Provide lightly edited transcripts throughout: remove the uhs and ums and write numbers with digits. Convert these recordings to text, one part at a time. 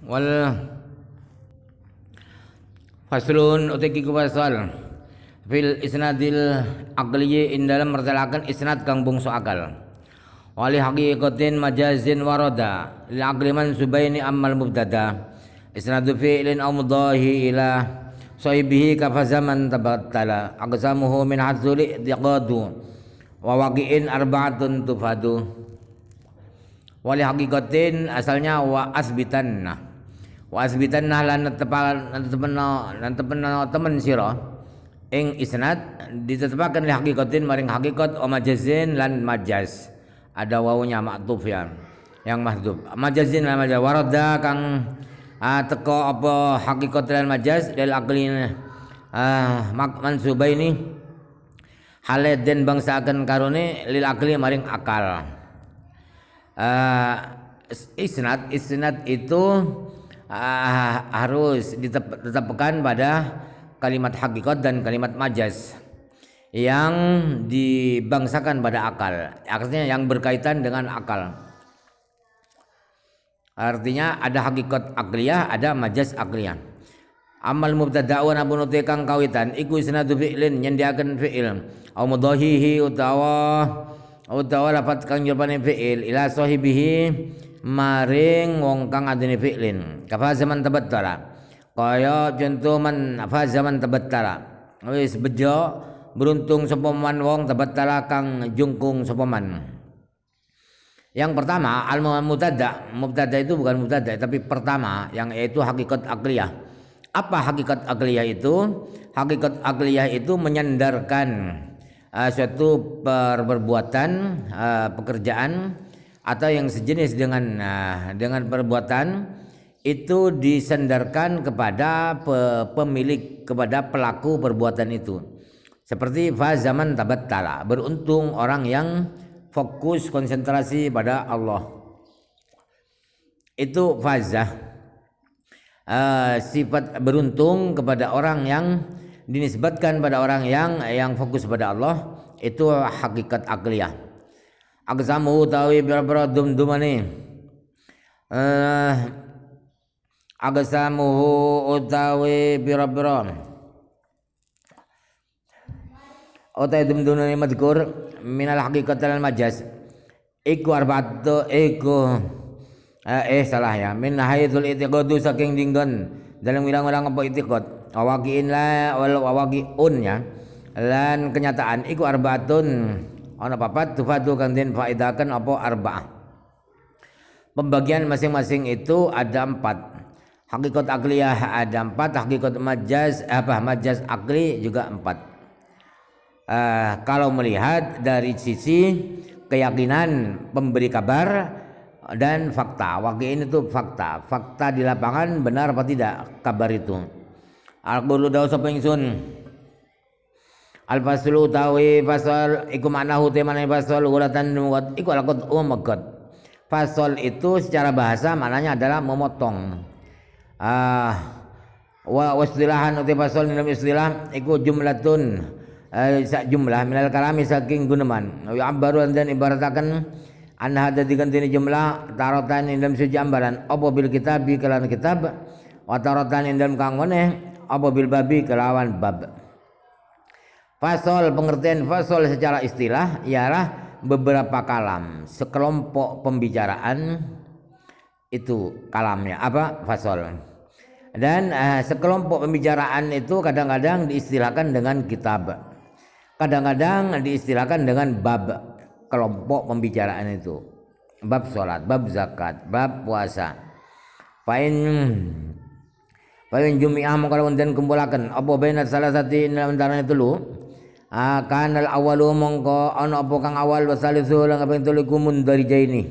Wal faslun utiki ku fasal fil isnadil aqliyi in dalam mertelakan isnad kang bungsu akal. Wali haqiqatin majazin warada lil aqli mansubaini ammal mubtada isnadu fi'lin aw mudahi ila sahibihi ka zaman tabattala aqsamuhu min hadzuli diqadu wa waqi'in arba'atun tufadu. Wali haqiqatin asalnya wa asbitanna lan netepna temen sira ing isnad ditetepaken li haqiqatin maring haqiqat o majazin lan majaz. Ada wawunya maktuf ya yang mahdhuf. Majazin lan majaz warada kang teko apa haqiqat lan majaz lil aqli mansubaini hale den bangsaaken karone lil aqli maring akal. Isnad itu harus ditetapkan pada kalimat hakikat dan kalimat majaz yang dibangsakan pada akal, artinya yang berkaitan dengan akal. Artinya ada hakikat akliyah, ada majaz akliyah. Amal mubtada'u wa nuti kang kawitan iku isnadu fi'lin nyendiaken fi'il au mudhahihi utawa lafat kang nyerupane fi'il ila sahibihi maring wong kang adene fi'lin kafa zaman tabattara kaya contoh man fa zaman tabattara wis bejo beruntung sapa man wong tabattara kang jungkung sapa man. Yang pertama al mubtada itu bukan mubtada tapi pertama yang yaitu hakikat akliyah. Apa hakikat akliyah itu? Hakikat akliyah itu menyandarkan suatu perbuatan pekerjaan atau yang sejenis dengan perbuatan itu disandarkan kepada pemilik, kepada pelaku perbuatan itu. Seperti fa zaman tabattala, beruntung orang yang fokus konsentrasi pada Allah. Itu fazah, sifat beruntung kepada orang yang dinisbatkan pada orang yang fokus pada Allah, itu hakikat akliyah. Aqsamu utawi bira-bira dumdumane aqsamuhu utawi bira-bira utawi dumdumane madhkur minal haqiqat lan majaz iku arba'atu iku salah ya min haitsul itiqadu saking dinggon dalam wilang-wilang apa itiqad waqi'in la wal waqi'un ya lan kenyataan iku arba'atun ana papat tufadu kang den faedaken apa arba'ah. Pembagian masing-masing itu ada 4. Hakikat akliyah ada 4, hakikat majaz majaz akli juga 4. Kalau melihat dari sisi keyakinan pemberi kabar dan fakta, waqi'in itu fakta di lapangan benar apa tidak kabar itu. Al-qulu dawu sapa ingsun al-faslu utawi fasal iku maknahu temane fasal ulatan iku alaqad umagat. Fasal itu secara bahasa maknanya adalah memotong. Wa istilahan uti fasal dalam istilah iku jumlatun jumlah minal kalami saking guneman. Wa abbaru dan ibarataken an hada digantine jumlah tarotan dalam suci ambaran apa bil kitabi kelawan kitab wa tarotan dalam kang meneh apa bil babi kelawan bab. Fasol, pengertian fasol secara istilah ialah beberapa kalam, sekelompok pembicaraan itu kalamnya apa fasol. Dan sekelompok pembicaraan itu kadang-kadang diistilahkan dengan kitab, kadang-kadang diistilahkan dengan bab, kelompok pembicaraan itu. Bab sholat, bab zakat, bab puasa. Pain jumi'ah mengkala dan kumpulaken apa baina salasati antara telu. Kanal awalu mongko ana apa kang awal wasalisu lan kaping 3 dari jaini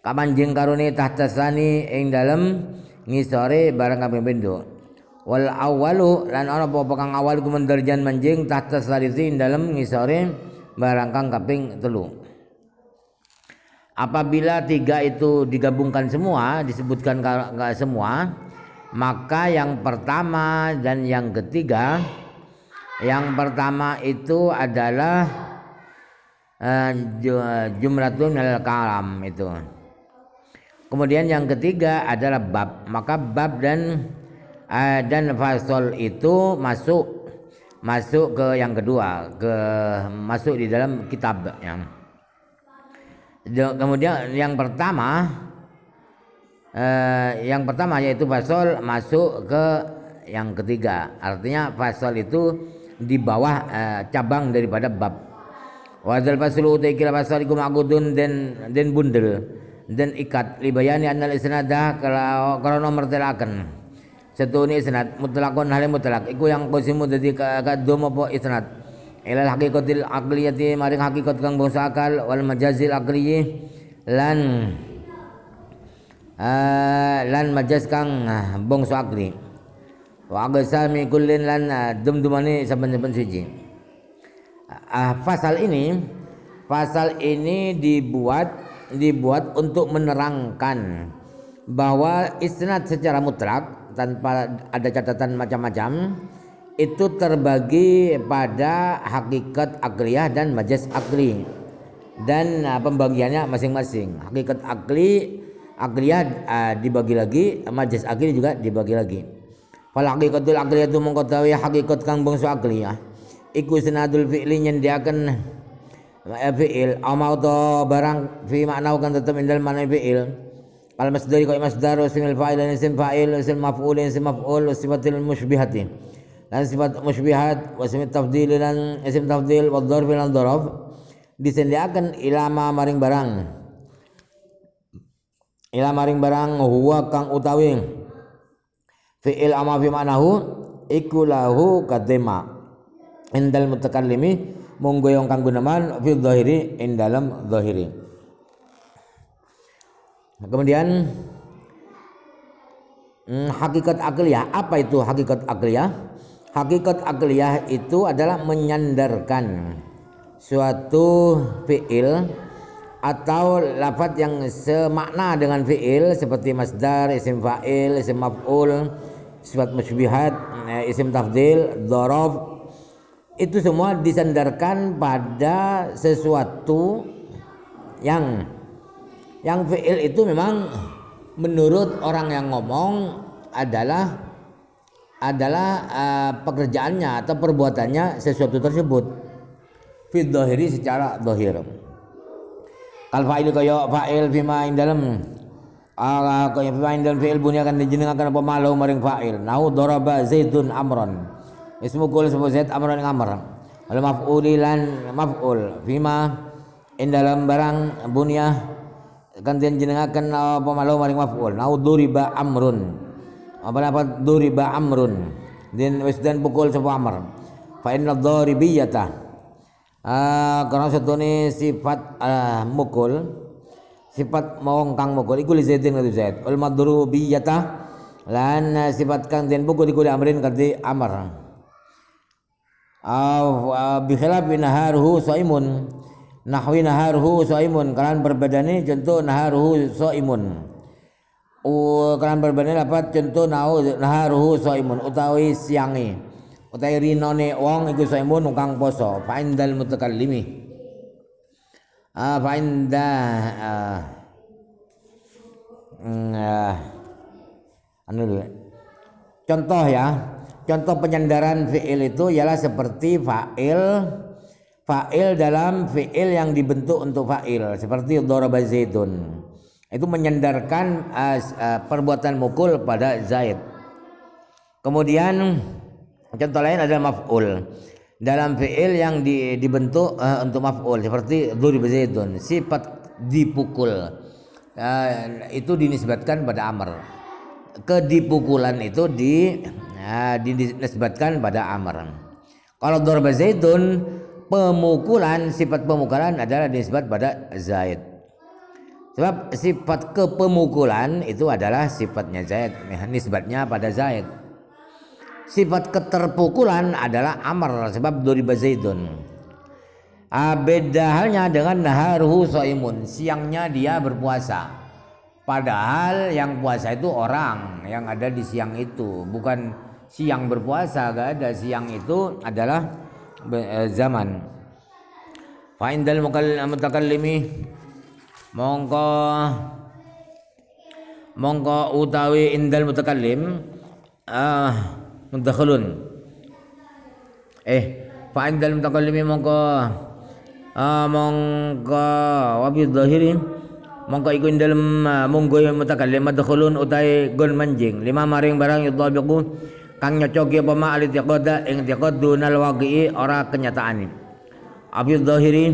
kamanjing karone tahtasani ing dalem ngisore barang kaping pindho wal awalu lan ana apa kang awal kumendarjan manjing tahtasalisi ing dalem ngisore barang kang kaping 3. Apabila 3 itu digabungkan semua disebutkan semua, maka yang pertama dan yang ketiga, yang pertama itu adalah jumlatun minal kalam itu. Kemudian yang ketiga adalah bab. Maka bab dan fasol itu masuk ke yang kedua, masuk di dalam kitab ya. Kemudian yang pertama yaitu fasol masuk ke yang ketiga. Artinya fasol itu di bawah cabang daripada bab. Wadzal faslu utikila fasal iku maqudun den bundel dan ikat libayani annal isnadah kalau nomor telaken setune isnad mutlaqun hal mutlaq iku yang qasimu dadi kadom apa isnad ilal haqiqatil aqliyati maring hakikat kang bangsa akal wal majazil aqliyi lan majaz kang bangsa akli wa agsami kullin lan dumdumane saben-saben siji. Pasal ini dibuat untuk menerangkan bahwa isnad secara mutlak tanpa ada catatan macam-macam itu terbagi pada hakikat akliyah dan majaz akli dan pembagiannya masing-masing. Hakikat akliyah dibagi lagi, majaz akli juga dibagi lagi. Fal hakikatul akliyah itu mengkotawi hakikat kang bangsa akliyah iku isnadul fi'li nyediakan fi'il amauto barang fi makna kan tetap indal mana fi'il al masdari kau masdar isimil fa'il dan isim fa'il isim maf'ul isim maf'ul sifatil musybihati dan sifat musybihat wasim tafdil dan isim tafdil wa dzarf lan dzaraf disediakan ilama maring barang huwa kang utawi fi'il ama fi maknahu iku lahu kadema indal mutakallimi monggoyong kang gunaman fil dhahiri in dalam dhahiri. Kemudian hakikat akliyah. Apa itu hakikat akliyah? Hakikat akliyah itu adalah menyandarkan suatu fi'il atau lafaz yang semakna dengan fi'il seperti masdar, isim fa'il, isim maf'ul, sifat musybihat, isim tafdil, dzaraf. Itu semua disandarkan pada sesuatu yang fi'il itu memang menurut orang yang ngomong adalah pekerjaannya atau perbuatannya sesuatu tersebut fi dhahiri secara dhahir. Kal fa'il kaya fa'il fima ing dalem kaya fima ing dalem fi'il bunyi akan dijenengaken apa malau maring fa'il. Nau daraba Zaidun amron. Ismu kul sebut Zaid amran ing amr. Al maf'uli lan maf'ul fima in dalam barang bunyah kan jenengaken apa malau maring maf'ul. Nau duriba amrun. Apa duriba amrun. Wis den pukul sapa amr. Fa inna dharibiyata karena setune sifat mukul sifat mawong kang mukul iku li Zaidin kali Zaid. Al madrubiyata lan sifat kang den pukul iku li amrin kali amr. Bi khilafi naharuhu shaimun nahwi naharuhu shaimun kalan berbedane contoh naharuhu shaimun kalan berbedane dapat contoh naharuhu shaimun utawi siange utawi rinone wong iku shaimun kang poso fa indal mutakallimi fa inda contoh ya. Contoh penyandaran fi'il itu ialah seperti fa'il dalam fi'il yang dibentuk untuk fa'il seperti daraba Zaidun. Itu menyandarkan perbuatan mukul pada Zaid. Kemudian contoh lain adalah maf'ul. Dalam fi'il yang dibentuk untuk maf'ul seperti daraba Zaidun, sifat dipukul itu dinisbatkan pada amr. Kedipukulan itu dinisbatkan pada amr. Kalau daraba Zaidun, pemukulan, sifat pemukulan adalah dinisbat pada Zaid. Sebab sifat kepemukulan itu adalah sifatnya Zaid, nisbatnya pada Zaid. Sifat keterpukulan adalah amr sebab daraba Zaidun. Beda halnya dengan naharuhu shaimun, siangnya dia berpuasa. Padahal yang puasa itu orang yang ada di siang itu, bukan siang berpuasa, gak ada. Siang itu adalah zaman. Fa indal mutakallimi mongko mongko utawi indal mutakallim mudakhalun fa indal mutakallimi mongko wabi dhahiri mongko iku indal monggo mutakallim madkhulun utai gon manjing lima maring barang yudhabiqu kang nyocoki apa ma al-i'tiqada ing i'tiqad dunal waqi'i ora kenyataan abi dhahiri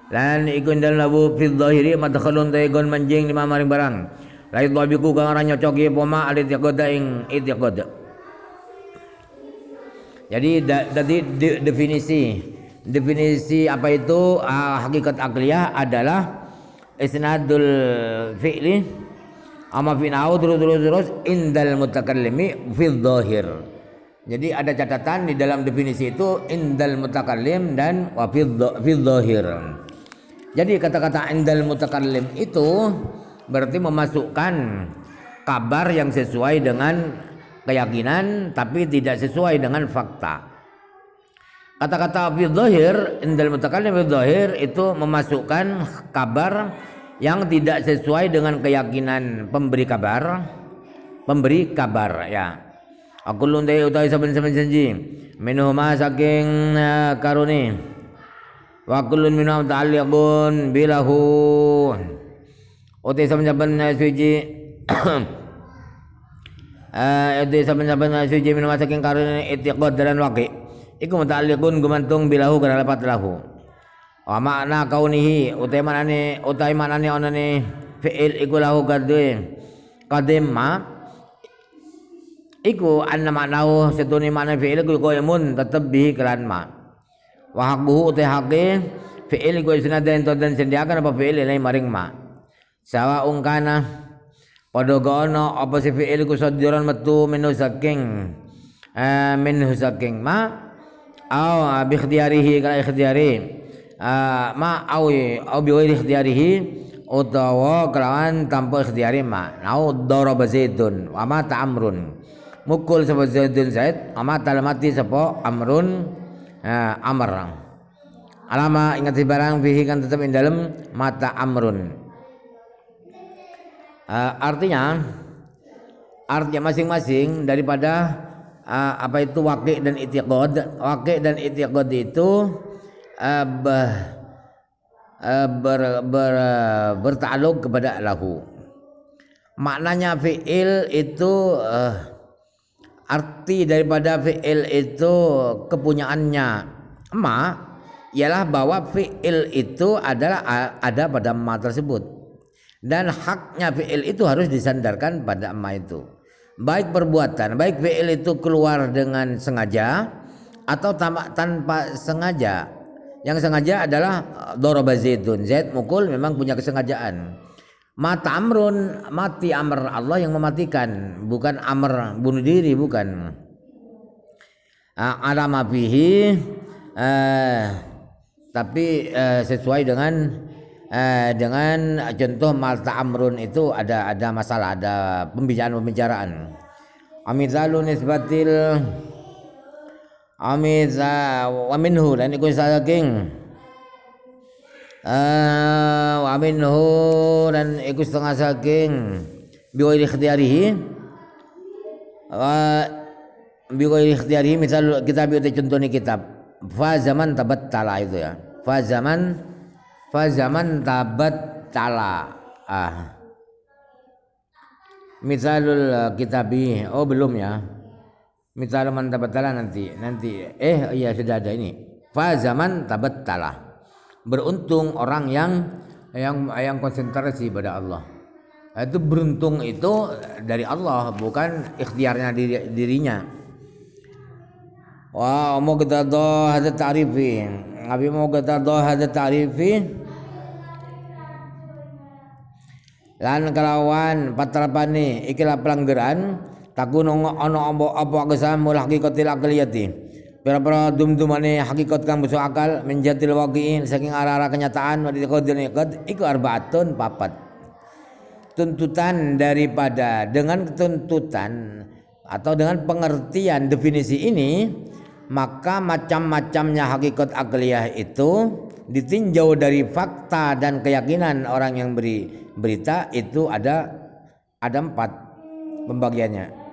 lan iku indal labu fi dhahiri madkhulun utai gon manjing lima maring barang la yudhabiqu kang ora nyocoki apa ma al-i'tiqada ing i'tiqad. Jadi definisi apa itu hakikat akliyah adalah isnadul fi'li ama fi'nau terus indal mutakallimi fil dhahir. Jadi ada catatan di dalam definisi itu indal mutakallim dan wa fil dhahir. Jadi kata-kata indal mutakallim itu berarti memasukkan kabar yang sesuai dengan keyakinan tapi tidak sesuai dengan fakta. Kata-kata fil dhahir indal mutakallim fil dhahir itu memasukkan kabar yang tidak sesuai dengan keyakinan pemberi kabar ya. Aku luntai utai saben-saben janji minhuma saking karuni wa kullun minhum ta'alliqun bilahu utai saben-saben suci utai saben-saben suci minhuma saking karuni i'tiqad dan waqi iku muta'alliqun gumantung bilahu kana lapat lahu wa makna kaunihi utai manane onane fi'il iku lahu qadim ma iku anna maknahu setune makna fi'il iku qaimun tetep bihi kelan ma wa haquhu utai haqi fi'il iku isnadan dan sediakan apa fi'il lain maring ma sawa ungkana padha gono apa si fi'il iku sadiran metu minhu saking ma au bi ikhtiyarihi kala ikhtiyari ma au bi ghairi ikhtiyarihi utawa kelawan tanpa ikhtiyari ma nau daraba zaidun wa mata amrun mukul sapa zaidun zaid wa mata mati sapa amrun amr alama ingat si barang fihi kan tetap ing dalem mata amrun artinya masing-masing daripada apa itu waqi dan i'tiqad itu bertakluk kepada lahu. Maknanya fi'il itu arti daripada fi'il itu kepunyaannya ma ialah bahwa fi'il itu adalah ada pada ma tersebut dan haknya fi'il itu harus disandarkan pada ma itu. Baik perbuatan, baik fi'il itu keluar dengan sengaja atau tanpa sengaja. Yang sengaja adalah daraba zaidun, zaid mukul memang punya kesengajaan. Mata amrun, mati amr Allah yang mematikan, bukan amr bunuh diri, bukan. Alama fihi tapi sesuai dengan contoh malta amrun itu ada masalah, ada pembicaraan. Amithalu nisbatil wa minhu dan iku saking wa minhu dan iku setengah saking biwiri ikhtiyarihi wa biwiri ikhtiyarihi misal kitab itu contoh ni kitab fa zaman tabattala itu ya fa zaman tabattala misalul kitabi belum ya misal man tabattala nanti iya sudah ada ini fa zaman tabattala beruntung orang yang konsentrasi pada Allah itu beruntung itu dari Allah bukan ikhtiarnya dirinya. Wa mau kita doa ada ta'rifi Nabi mau kita doa ada ta'rifi lan kelawan patrapane ikilah pelanggaran takun ono apa kesam hakikatil aqliyati pira-pira dum-dumane hakikat kang masuk akal menjatil waqi'in saking arah-arah kenyataan wa diqad iku arbaatun papat tuntutan daripada dengan tuntutan atau dengan pengertian definisi ini maka macam-macamnya hakikat aqliyah itu ditinjau dari fakta dan keyakinan orang yang beri berita itu ada ada 4 pembagiannya.